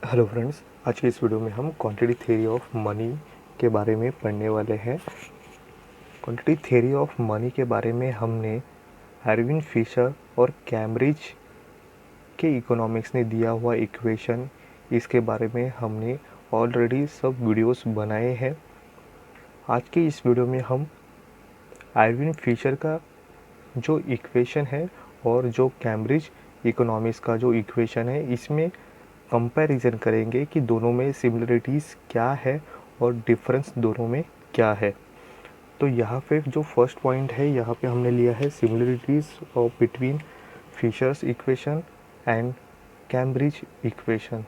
Hello friends, आज की इस वीडियो में हम क्वांटिटी थ्योरी ऑफ मनी के बारे में पढ़ने वाले हैं। क्वांटिटी थ्योरी ऑफ मनी के बारे में हमने एरविन फिशर और कैम्ब्रिज के इकोनॉमिक्स ने दिया हुआ इक्वेशन, इसके बारे में हमने ऑलरेडी सब वीडियोस बनाए हैं। आज की इस वीडियो में हम एरविन फिशर का जो इक्वेशन है और जो कैम्ब्रिज इकोनॉमिक्स का जो इक्वेशन है, इसमें कंपैरिजन करेंगे कि दोनों में सिमिलरिटीज़ क्या है और डिफरेंस दोनों में क्या है। तो यहाँ पे जो फर्स्ट पॉइंट है, यहाँ पे हमने लिया है similarities of between Fisher's equation and Cambridge equation.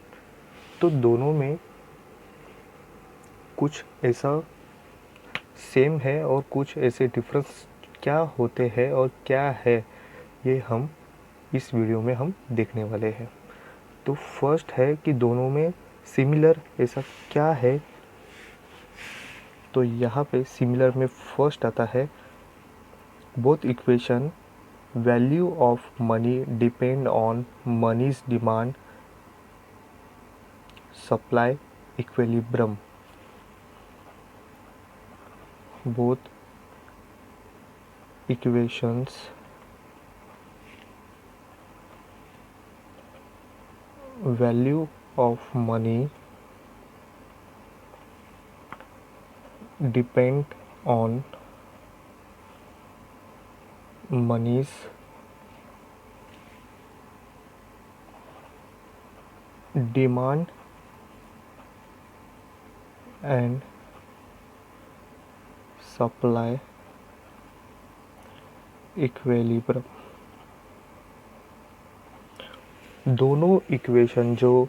तो दोनों में कुछ ऐसा सेम है और कुछ ऐसे डिफरेंस क्या होते हैं और क्या है, ये हम इस वीडियो में हम देखने वाले हैं। तो फर्स्ट है कि दोनों में सिमिलर ऐसा क्या है। तो यहाँ पे सिमिलर में फर्स्ट आता है both equation value of money depend on money's demand supply equilibrium. Both equations value of money depend on money's demand and supply equilibrium. दोनों इक्वेशन, जो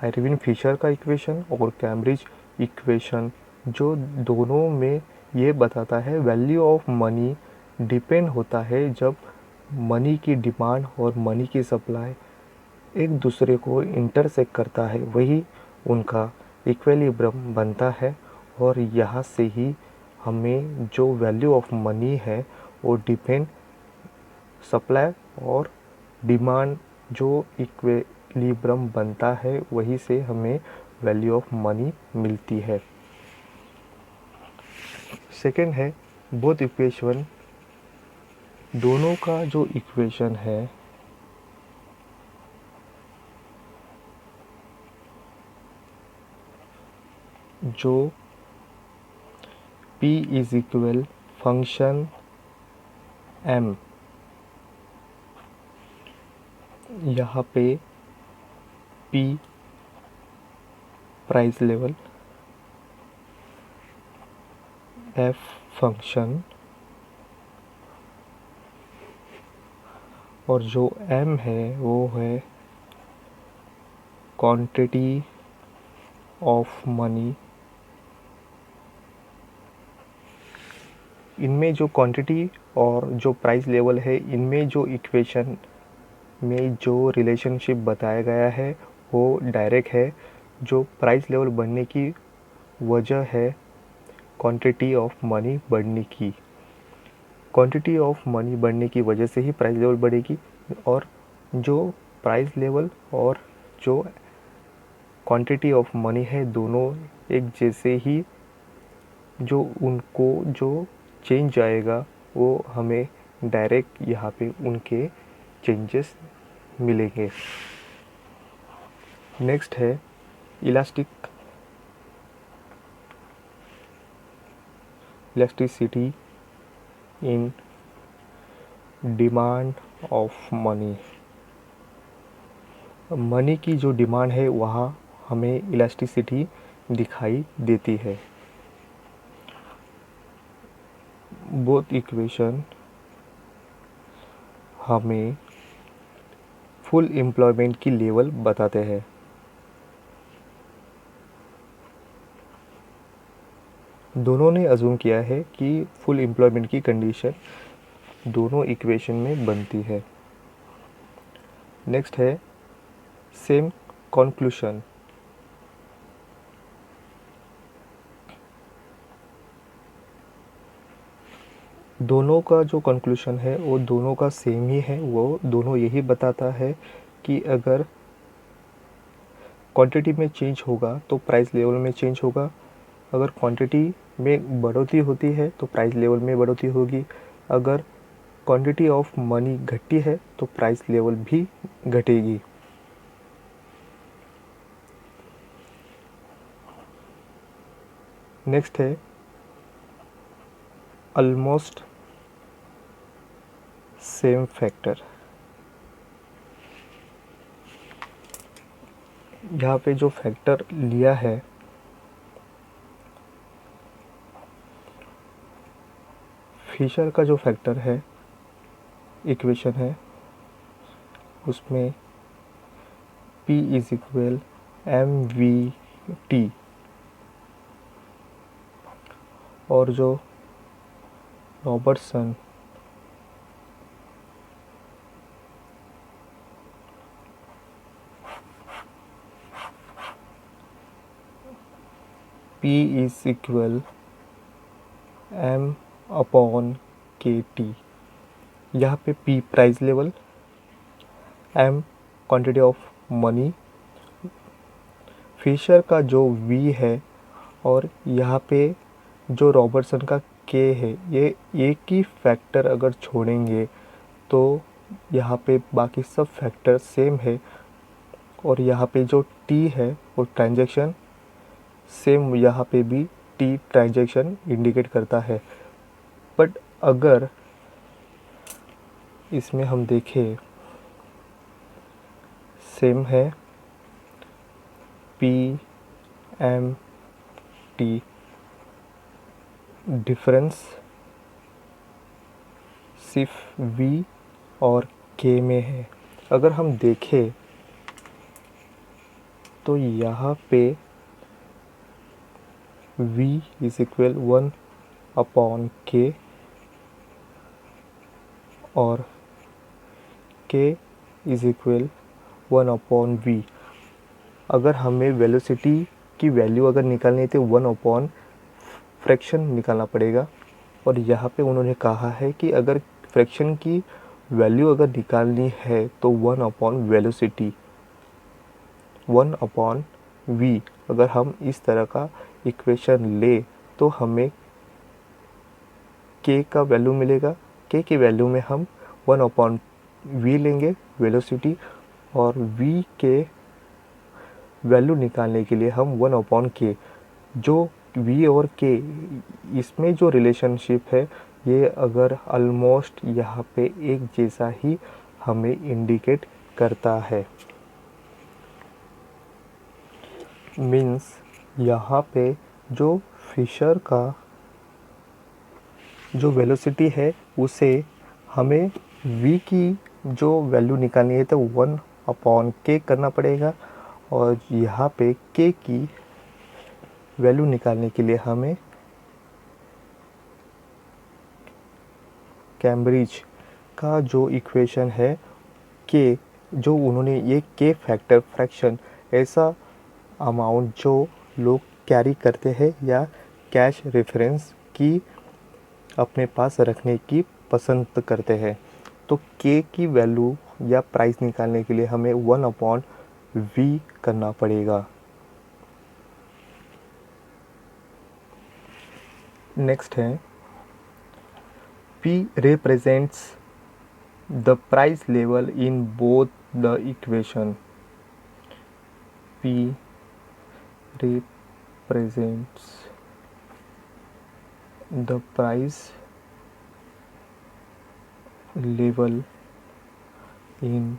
एरविन फिशर का इक्वेशन और कैम्ब्रिज इक्वेशन, जो दोनों में ये बताता है वैल्यू ऑफ मनी डिपेंड होता है जब मनी की डिमांड और मनी की सप्लाई एक दूसरे को इंटरसेक्ट करता है, वही उनका इक्विलिब्रियम बनता है। और यहाँ से ही हमें जो वैल्यू ऑफ मनी है वो डिपेंड सप्लाई और डिमांड जो इक्विलिब्रियम बनता है, वही से हमें वैल्यू ऑफ मनी मिलती है। सेकंड है बोथ इक्वेशन, दोनों का जो इक्वेशन है जो P is equal function M, यहाँ पे P price level, F function और जो M है वो है क्वांटिटी ऑफ मनी। इनमें जो क्वांटिटी और जो प्राइस लेवल है, इनमें जो इक्वेशन में जो रिलेशनशिप बताया गया है वो डायरेक्ट है। जो प्राइस लेवल बढ़ने की वजह है क्वांटिटी ऑफ मनी बढ़ने की, क्वांटिटी ऑफ मनी बढ़ने की वजह से ही प्राइस लेवल बढ़ेगी। और जो प्राइस लेवल और जो क्वांटिटी ऑफ मनी है, दोनों एक जैसे ही, जो उनको जो चेंज आएगा वो हमें डायरेक्ट यहाँ पे उनके चेंजेस मिलेंगे। नेक्स्ट है elasticity in demand of money. Money की जो डिमांड है वहाँ हमें इलास्टिसिटी दिखाई देती है। बोथ इक्वेशन हमें फुल एम्प्लॉयमेंट की लेवल बताते हैं। दोनों ने अज्यूम किया है कि फुल एम्प्लॉयमेंट की कंडीशन दोनों इक्वेशन में बनती है। नेक्स्ट है सेम कंक्लूशन। दोनों का जो कंक्लूशन है वो दोनों का सेम ही है। वो दोनों यही बताता है कि अगर क्वांटिटी में चेंज होगा तो प्राइस लेवल में चेंज होगा, अगर क्वांटिटी में बढ़ोतरी होती है तो प्राइस लेवल में बढ़ोतरी होगी, अगर क्वांटिटी ऑफ मनी घटती है तो प्राइस लेवल भी घटेगी। नेक्स्ट है ऑलमोस्ट सेम फैक्टर। यहाँ पे जो फैक्टर लिया है फिशर का जो फैक्टर है इक्वेशन है उसमें P इज इक्वल MVT और जो Robertson P is equal M/KT। यहाँ पे P price level, M quantity of money, Fisher का जो V है और यहाँ पे जो रॉबर्टसन का K है, ये एक ही फैक्टर अगर छोड़ेंगे तो यहाँ पे बाकी सब फैक्टर सेम है और यहाँ पे जो T है वो ट्रांजैक्शन सेम, यहाँ पे भी T ट्रांजैक्शन इंडिकेट करता है। बट अगर इसमें हम देखें सेम है PMT, डिफरेंस सिर्फ V और K में है। अगर हम देखें तो यहाँ पे V इज इक्वल 1/K और K इज इक्वल 1/V। अगर हमें वेलोसिटी की वैल्यू अगर निकालनी है तो 1/ फ्रैक्शन निकालना पड़ेगा और यहाँ पे उन्होंने कहा है कि अगर फ्रैक्शन की वैल्यू अगर निकालनी है तो 1/ वेलोसिटी 1/V। अगर हम इस तरह का इक्वेशन ले तो हमें K का वैल्यू मिलेगा। K की वैल्यू में हम 1/V लेंगे वेलोसिटी और V के वैल्यू निकालने के लिए हम 1/K, जो V और K इसमें जो रिलेशनशिप है ये अगर ऑलमोस्ट यहाँ पे एक जैसा ही हमें इंडिकेट करता है। मीन्स यहाँ पे जो फिशर का जो वेलोसिटी है उसे हमें V की जो वैल्यू निकालनी है तो 1/K करना पड़ेगा और यहाँ पे K की वैल्यू निकालने के लिए हमें कैम्ब्रिज का जो इक्वेशन है K, जो उन्होंने ये K फैक्टर फ्रैक्शन ऐसा अमाउंट जो लोग कैरी करते हैं या कैश रेफरेंस की अपने पास रखने की पसंद करते हैं, तो K की वैल्यू या प्राइस निकालने के लिए हमें 1/V करना पड़ेगा। नेक्स्ट है P represents the price level in both the equation. P represents the price level in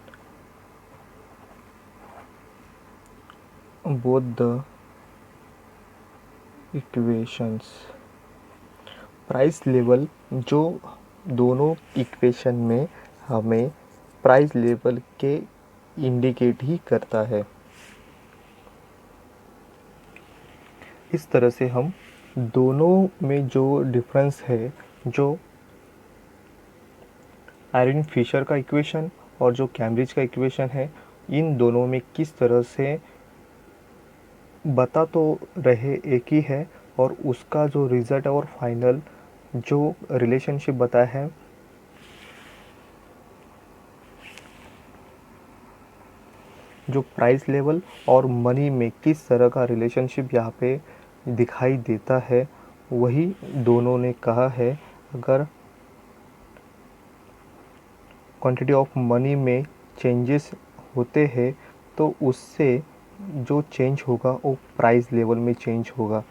both the equations. Price level जो दोनों इक्वेशन में हमें प्राइस लेवल के इंडिकेट ही करता है। इस तरह से हम दोनों में जो डिफरेंस है, जो आयरन फिशर का इक्वेशन और जो कैम्ब्रिज का इक्वेशन है, इन दोनों में किस तरह से बता तो रहे एक ही है और उसका जो रिज़ल्ट और फाइनल जो रिलेशनशिप बताया है जो प्राइस लेवल और मनी में किस तरह का रिलेशनशिप यहाँ पे दिखाई देता है, वही दोनों ने कहा है। अगर क्वांटिटी ऑफ मनी में चेंजेस होते हैं तो उससे जो चेंज होगा वो प्राइस लेवल में चेंज होगा।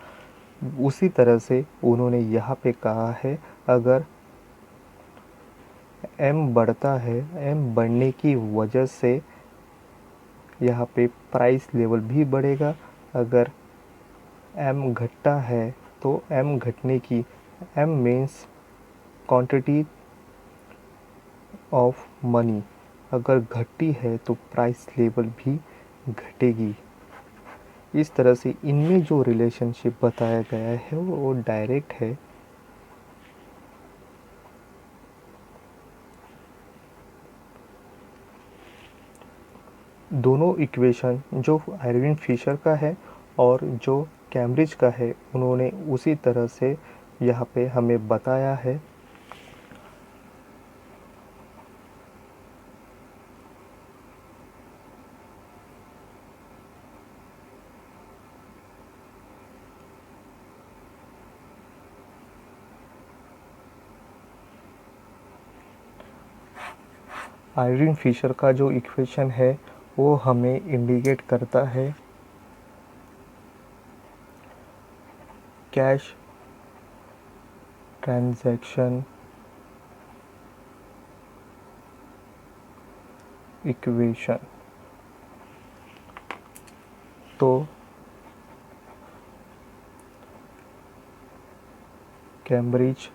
उसी तरह से उन्होंने यहाँ पे कहा है, अगर एम बढ़ता है, एम बढ़ने की वजह से यहाँ पे प्राइस लेवल भी बढ़ेगा। अगर एम घटता है तो एम घटने की, M means quantity of money, अगर घटती है तो प्राइस लेवल भी घटेगी। इस तरह से इनमें जो रिलेशनशिप बताया गया है वो डायरेक्ट है। दोनों इक्वेशन जो एरविन फिशर का है और जो कैम्ब्रिज का है, उन्होंने उसी तरह से यहाँ पे हमें बताया है। एरविन फिशर का जो इक्वेशन है वो हमें इंडिकेट करता है कैश ट्रांजैक्शन इक्वेशन। तो कैम्ब्रिज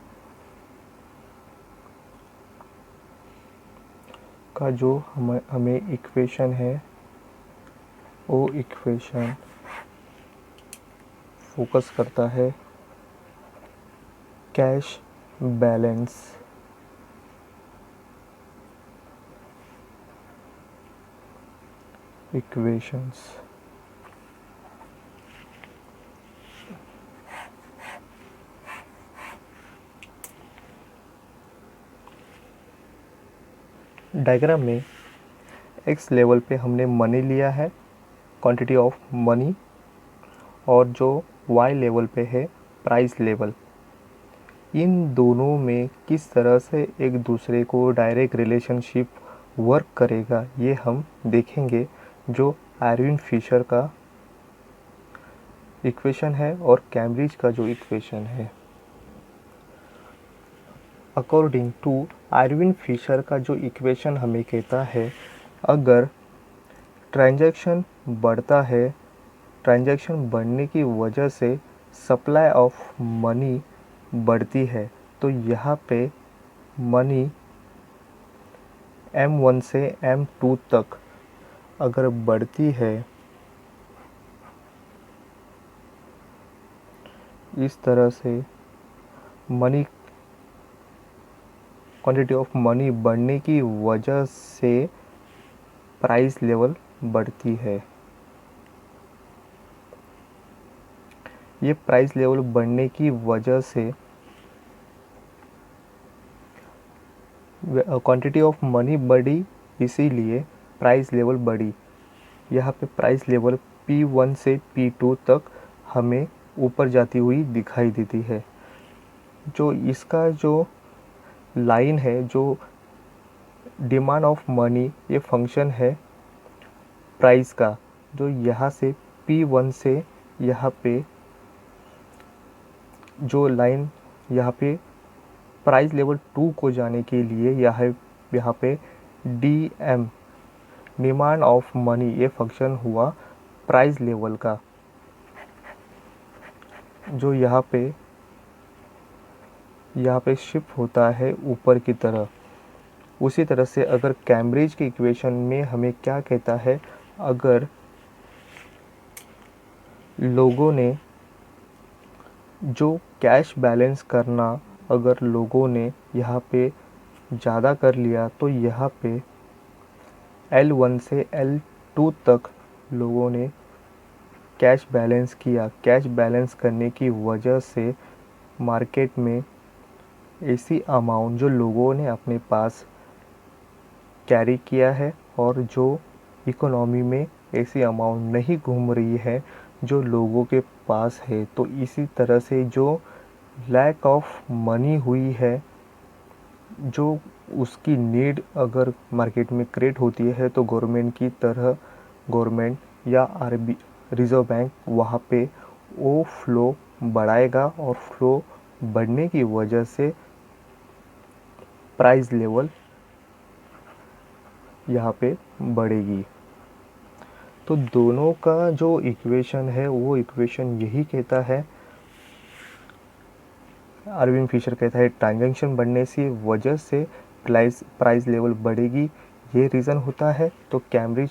का जो हमें इक्वेशन है वो इक्वेशन फोकस करता है कैश बैलेंस इक्वेशंस। डायग्राम में एक्स लेवल पे हमने मनी लिया है, क्वांटिटी ऑफ मनी, और जो वाई लेवल पे है प्राइस लेवल। इन दोनों में किस तरह से एक दूसरे को डायरेक्ट रिलेशनशिप वर्क करेगा ये हम देखेंगे, जो एरविन फिशर का इक्वेशन है और कैम्ब्रिज का जो इक्वेशन है। अकॉर्डिंग टू एरविन फिशर का जो इक्वेशन हमें कहता है, अगर ट्रांजैक्शन बढ़ता है, ट्रांजैक्शन बढ़ने की वजह से सप्लाई ऑफ मनी बढ़ती है, तो यहाँ पे मनी M1 से M2 तक अगर बढ़ती है, इस तरह से मनी, क्वांटिटी ऑफ मनी बढ़ने की वजह से प्राइस लेवल बढ़ती है। ये प्राइस लेवल बढ़ने की वजह से क्वांटिटी ऑफ मनी बढ़ी, इसीलिए प्राइस लेवल बढ़ी। यहाँ पे प्राइस लेवल P1 से P2 तक हमें ऊपर जाती हुई दिखाई देती है। जो इसका जो लाइन है, जो डिमांड ऑफ मनी, ये फंक्शन है प्राइस का, जो यहाँ से P1 से यहाँ पे जो लाइन यहाँ पे प्राइस लेवल 2 को जाने के लिए यहाँ पे DM डिमांड ऑफ मनी, ये फंक्शन हुआ प्राइस लेवल का, जो यहाँ पे शिफ्ट होता है ऊपर की तरफ। उसी तरह से अगर कैम्ब्रिज के इक्वेशन में हमें क्या कहता है, अगर लोगों ने जो कैश बैलेंस करना, अगर लोगों ने यहाँ पे ज़्यादा कर लिया, तो यहाँ पे L1 से L2 तक लोगों ने कैश बैलेंस किया। कैश बैलेंस करने की वजह से मार्केट में ऐसी अमाउंट जो लोगों ने अपने पास कैरी किया है और जो इकोनॉमी में ऐसी अमाउंट नहीं घूम रही है जो लोगों के पास है। तो इसी तरह से जो लैक ऑफ मनी हुई है, जो उसकी नीड अगर मार्केट में क्रिएट होती है, तो गवर्नमेंट की तरह गवर्नमेंट या आरबी रिज़र्व बैंक वहाँ पे वो फ्लो बढ़ाएगा और फ्लो बढ़ने की वजह से प्राइस लेवल यहाँ पे बढ़ेगी। तो दोनों का जो इक्वेशन है वो इक्वेशन यही कहता है, अरविंद फिशर कहता है ट्रांजैक्शन बढ़ने की वजह से प्राइस लेवल बढ़ेगी, ये रीज़न होता है। तो कैम्ब्रिज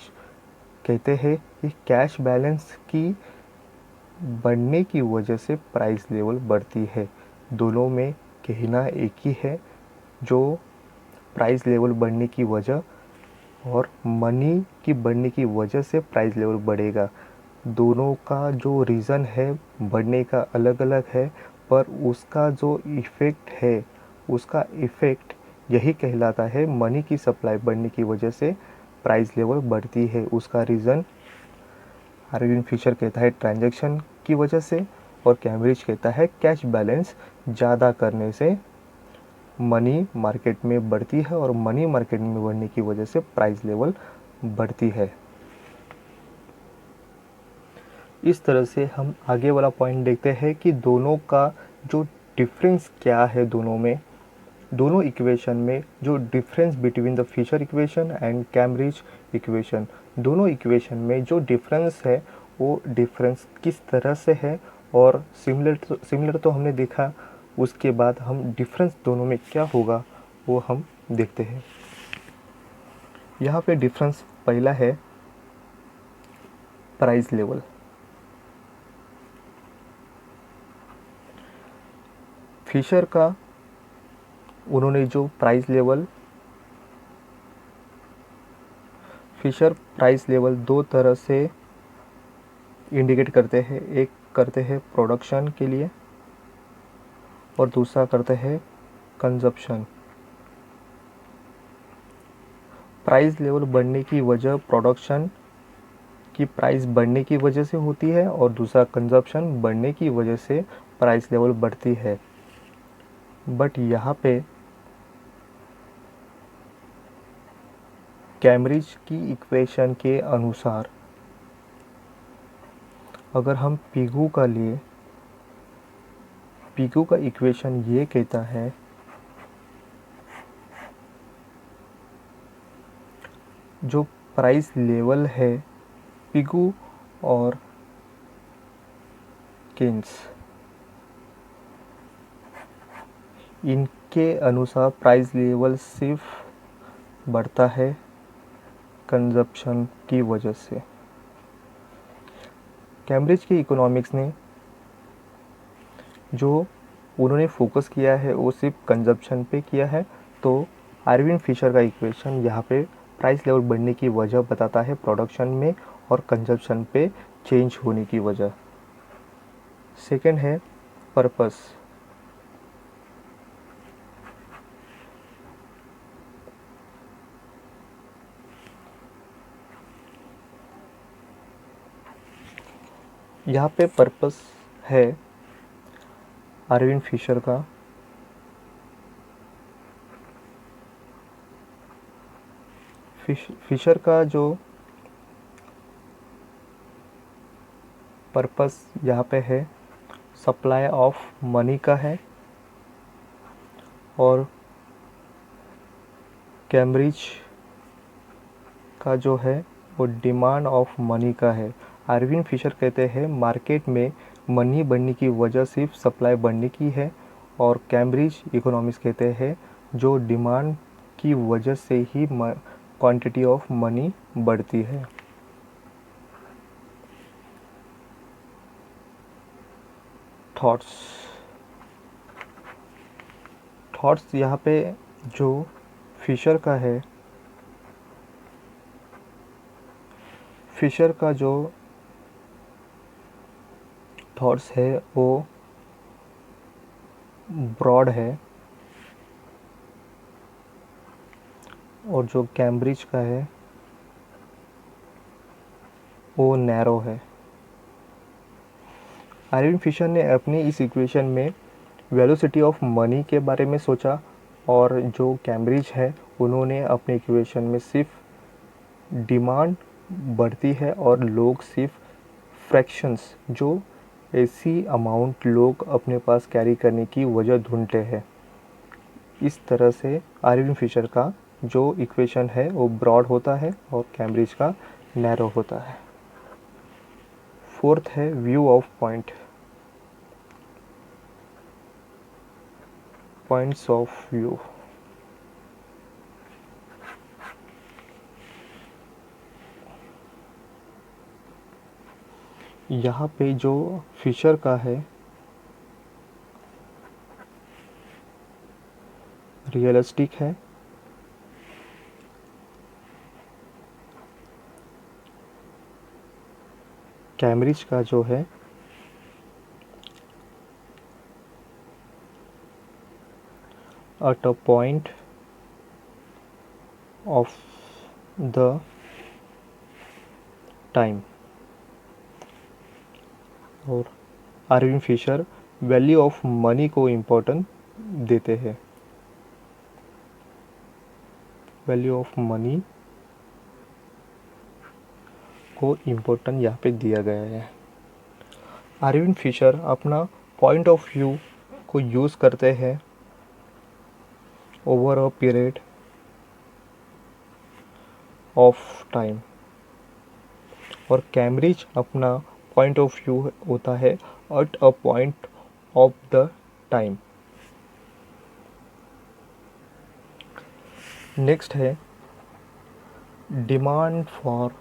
कहते हैं कि कैश बैलेंस की बढ़ने की वजह से प्राइस लेवल बढ़ती है। दोनों में कहना एक ही है, जो प्राइस लेवल बढ़ने की वजह और मनी की बढ़ने की वजह से प्राइस लेवल बढ़ेगा। दोनों का जो रीज़न है बढ़ने का अलग अलग है, पर उसका जो इफ़ेक्ट है, उसका इफ़ेक्ट यही कहलाता है, मनी की सप्लाई बढ़ने की वजह से प्राइस लेवल बढ़ती है। उसका रीज़न अरविंद फिशर कहता है ट्रांजैक्शन की वजह से, और कैम्ब्रिज कहता है कैश बैलेंस ज़्यादा करने से मनी मार्केट में बढ़ती है, और मनी मार्केट में बढ़ने की वजह से प्राइस लेवल बढ़ती है। इस तरह से हम आगे वाला पॉइंट देखते हैं कि दोनों का जो डिफरेंस क्या है, दोनों इक्वेशन में जो difference between the Fisher equation and Cambridge equation, दोनों इक्वेशन में जो डिफरेंस है वो डिफरेंस किस तरह से है, और सिमिलर तो हमने देखा। उसके बाद हम डिफरेंस दोनों में क्या होगा वो हम देखते हैं। यहाँ पे डिफरेंस पहला है प्राइस लेवल। फिशर का उन्होंने जो फिशर प्राइस लेवल दो तरह से इंडिकेट करते हैं। एक करते हैं प्रोडक्शन के लिए और दूसरा करते हैं कंजप्शन। प्राइस लेवल बढ़ने की वजह प्रोडक्शन की प्राइस बढ़ने की वजह से होती है, और दूसरा कंजप्शन बढ़ने की वजह से प्राइस लेवल बढ़ती है। बट यहाँ पे कैम्ब्रिज की इक्वेशन के अनुसार अगर हम पिगू का लिए, पिगू का इक्वेशन ये कहता है जो प्राइस लेवल है पिगू और केन्स, इनके अनुसार प्राइस लेवल सिर्फ बढ़ता है कंजप्शन की वजह से। कैम्ब्रिज के इकोनॉमिक्स ने जो उन्होंने फोकस किया है वो सिर्फ कंजप्शन पे किया है। तो अरविंद फिशर का इक्वेशन यहाँ पे प्राइस लेवल बढ़ने की वजह बताता है प्रोडक्शन में और कंजप्शन पे चेंज होने की वजह। सेकंड है पर्पस। यहाँ पे पर्पस है अरविंद फिशर का फिशर का जो पर्पस यहाँ पे है सप्लाई ऑफ मनी का है, और कैम्ब्रिज का जो है वो डिमांड ऑफ मनी का है। अरविंद फिशर कहते हैं मार्केट में मनी बढ़ने की वजह सिर्फ सप्लाई बढ़ने की है, और कैम्ब्रिज इकोनॉमिक्स कहते हैं जो डिमांड की वजह से ही क्वांटिटी ऑफ मनी बढ़ती है। थॉट्स यहाँ पे जो फिशर का है, फिशर का जो थॉट्स है वो ब्रॉड है, और जो कैम्ब्रिज का है वो नैरो है। आयरन फिशर ने अपनी इस इक्वेशन में वेलोसिटी ऑफ मनी के बारे में सोचा, और जो कैम्ब्रिज है उन्होंने अपने इक्वेशन में सिर्फ डिमांड बढ़ती है और लोग सिर्फ फ्रैक्शंस, जो ऐसी अमाउंट लोग अपने पास कैरी करने की वजह ढूंढते हैं। इस तरह से आयरन फिशर का जो इक्वेशन है वो ब्रॉड होता है और कैम्ब्रिज का नैरो होता है। फोर्थ है view of points of view. यहाँ पे जो फिशर का है रियलिस्टिक है, कैम्ब्रिज का जो है at a point of the time, और Irving Fisher value of money को इम्पोर्टेंट देते हैं। वैल्यू ऑफ मनी को इम्पोर्टेंट यहाँ पे दिया गया है। आरविन फिशर अपना पॉइंट ऑफ व्यू को यूज़ करते हैं over a period of time, और कैम्ब्रिज अपना पॉइंट ऑफ व्यू होता है at a point of the time. Next है demand for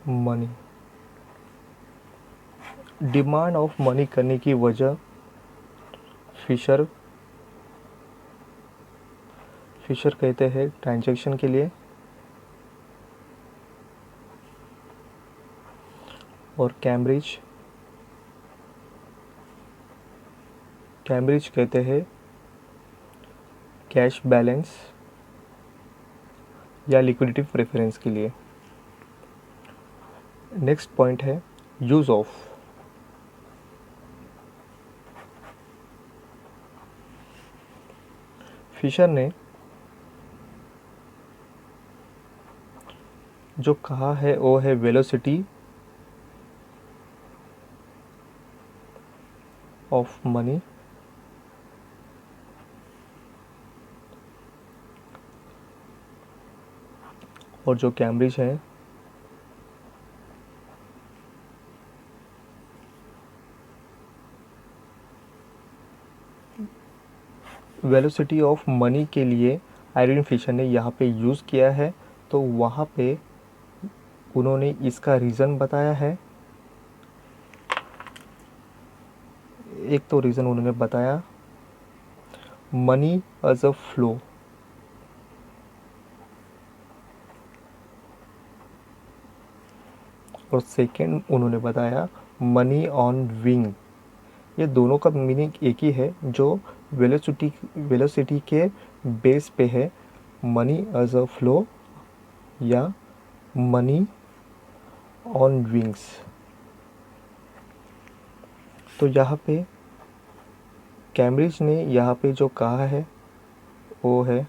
money. Demand of money करने की वजह फिशर कहते हैं ट्रांजैक्शन के लिए, और कैम्ब्रिज कहते हैं कैश बैलेंस या लिक्विडिटी प्रेफरेंस के लिए। नेक्स्ट पॉइंट है यूज़ ऑफ। फिशर ने जो कहा है वो है वेलोसिटी ऑफ मनी, और जो कैम्ब्रिज है वेलोसिटी ऑफ मनी के लिए आयरन फिशर ने यहाँ पे यूज़ किया है। तो वहाँ पे उन्होंने इसका रीज़न बताया है। एक तो रीज़न उन्होंने बताया मनी एज अ फ्लो, और सेकेंड उन्होंने बताया मनी ऑन विंग। ये दोनों का मीनिंग एक ही है, जो वेलोसिटी के बेस पे है, मनी एज अ फ्लो या मनी ऑन विंग्स। तो यहाँ पे कैम्ब्रिज ने यहाँ पे जो कहा है वो है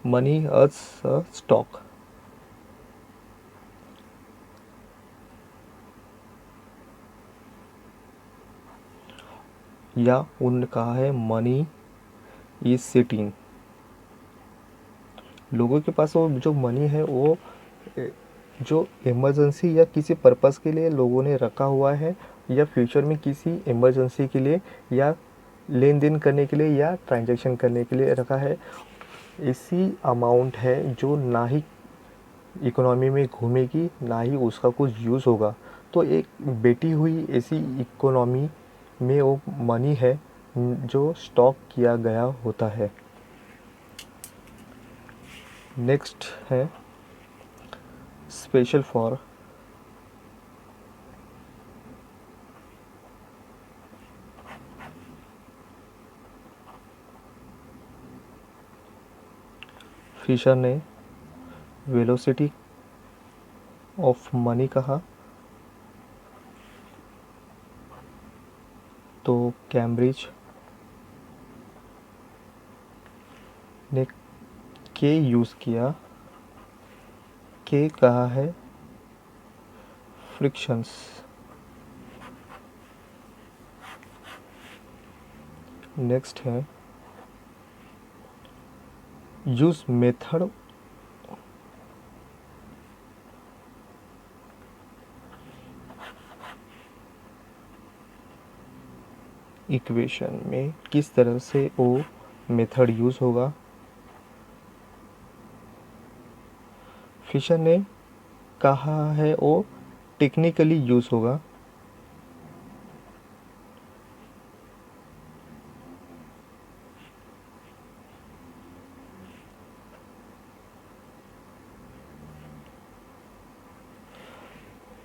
मनी एज अ स्टॉक, या उन्होंने कहा है मनी इज सिटिंग। लोगों के पास वो जो मनी है वो जो इमरजेंसी या किसी पर्पस के लिए लोगों ने रखा हुआ है, या फ्यूचर में किसी इमरजेंसी के लिए, या लेन देन करने के लिए, या ट्रांजैक्शन करने के लिए रखा है। ऐसी अमाउंट है जो ना ही इकोनॉमी में घूमेगी, ना ही उसका कुछ यूज़ होगा। तो एक बैठी हुई ऐसी इकोनॉमी में वो मनी है जो स्टॉक किया गया होता है। नेक्स्ट है स्पेशल फॉर। फिशर ने वेलोसिटी ऑफ मनी कहा तो कैम्ब्रिज ने के यूज़ किया। के कहा है फ्रिक्शंस। नेक्स्ट है यूज मेथड इक्वेशन में किस तरह से वो मेथड यूज़ होगा। फिशर ने कहा है वो टेक्निकली यूज़ होगा।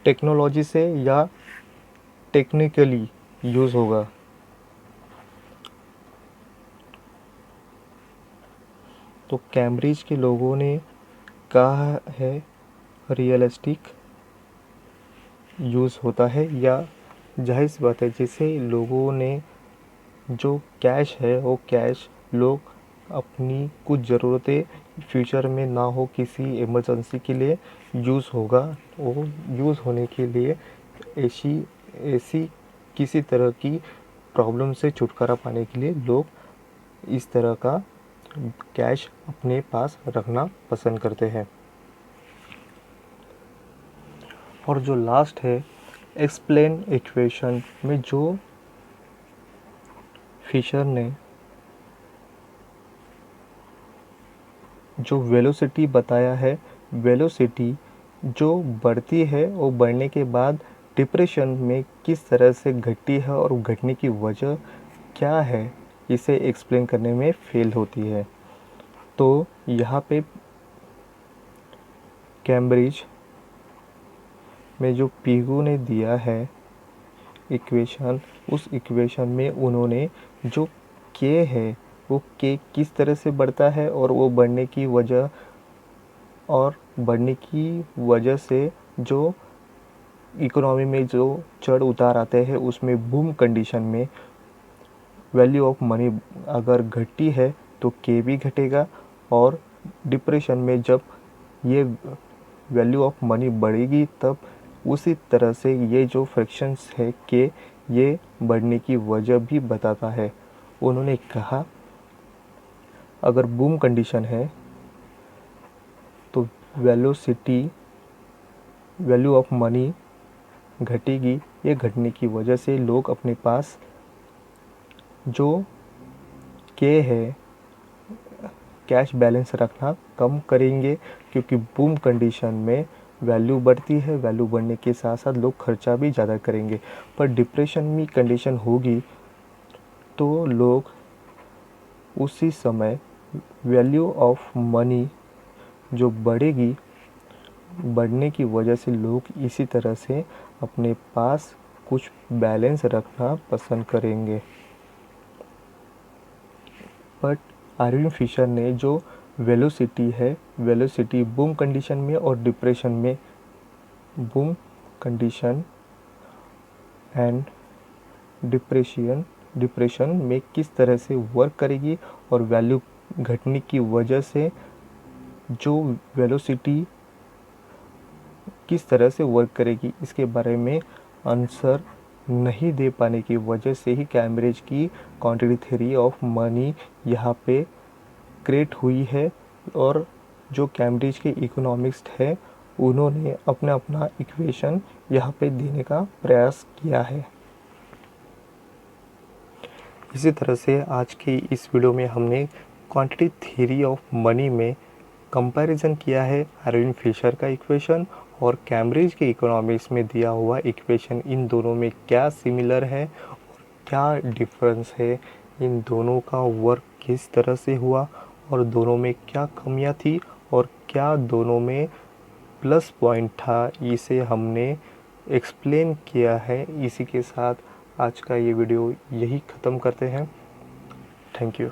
टेक्नोलॉजी से या टेक्निकली यूज़ होगा। तो कैम्ब्रिज के लोगों ने कहा है रियलिस्टिक यूज़ होता है, या जाहिर सी बात है जैसे लोगों ने जो कैश है वो कैश लोग अपनी कुछ ज़रूरतें फ्यूचर में ना हो किसी इमरजेंसी के लिए यूज़ होगा। वो यूज़ होने के लिए ऐसी किसी तरह की प्रॉब्लम से छुटकारा पाने के लिए लोग इस तरह का कैश अपने पास रखना पसंद करते हैं। और जो लास्ट है एक्सप्लेन इक्वेशन में जो फिशर ने जो वेलोसिटी बताया है, वेलोसिटी जो बढ़ती है वो बढ़ने के बाद डिप्रेशन में किस तरह से घटती है और घटने की वजह क्या है, इसे एक्सप्लेन करने में फेल होती है। तो यहाँ पे कैम्ब्रिज में जो पीगू ने दिया है इक्वेशन, उस इक्वेशन में उन्होंने जो के है वो के किस तरह से बढ़ता है और वो बढ़ने की वजह से जो इकोनॉमी में जो चढ़ उतार आते हैं उसमें बूम कंडीशन में वैल्यू ऑफ मनी अगर घटती है तो के भी घटेगा, और डिप्रेशन में जब ये वैल्यू ऑफ मनी बढ़ेगी तब उसी तरह से ये जो फ्रैक्शंस है के ये बढ़ने की वजह भी बताता है। उन्होंने कहा अगर बूम कंडीशन है तो वैल्यू ऑफ मनी घटेगी। ये घटने की वजह से लोग अपने पास जो के है कैश बैलेंस रखना कम करेंगे, क्योंकि बूम कंडीशन में वैल्यू बढ़ती है, वैल्यू बढ़ने के साथ साथ लोग खर्चा भी ज़्यादा करेंगे। पर डिप्रेशन में कंडीशन होगी तो लोग उसी समय वैल्यू ऑफ मनी जो बढ़ेगी, बढ़ने की वजह से लोग इसी तरह से अपने पास कुछ बैलेंस रखना पसंद करेंगे। बट आरविन फिशर ने जो वेलोसिटी है, वेलोसिटी बूम कंडीशन में और डिप्रेशन में, बूम कंडीशन एंड डिप्रेशन में किस तरह से वर्क करेगी और वैल्यू घटने की वजह से जो वेलोसिटी किस तरह से वर्क करेगी, इसके बारे में आंसर नहीं दे पाने की वजह से ही कैम्ब्रिज की क्वांटिटी थ्योरी ऑफ मनी यहाँ पे क्रिएट हुई है। और जो कैम्ब्रिज के इकोनॉमिस्ट है उन्होंने अपना इक्वेशन यहाँ पे देने का प्रयास किया है। इसी तरह से आज की इस वीडियो में हमने क्वांटिटी थ्योरी ऑफ मनी में कंपैरिजन किया है आरविन फिशर का इक्वेशन और कैम्ब्रिज के इकोनॉमिक्स में दिया हुआ इक्वेशन। इन दोनों में क्या सिमिलर है और क्या डिफरेंस है, इन दोनों का वर्क किस तरह से हुआ और दोनों में क्या कमियां थी और क्या दोनों में प्लस पॉइंट था, इसे हमने एक्सप्लेन किया है। इसी के साथ आज का ये वीडियो यही ख़त्म करते हैं। Thank you.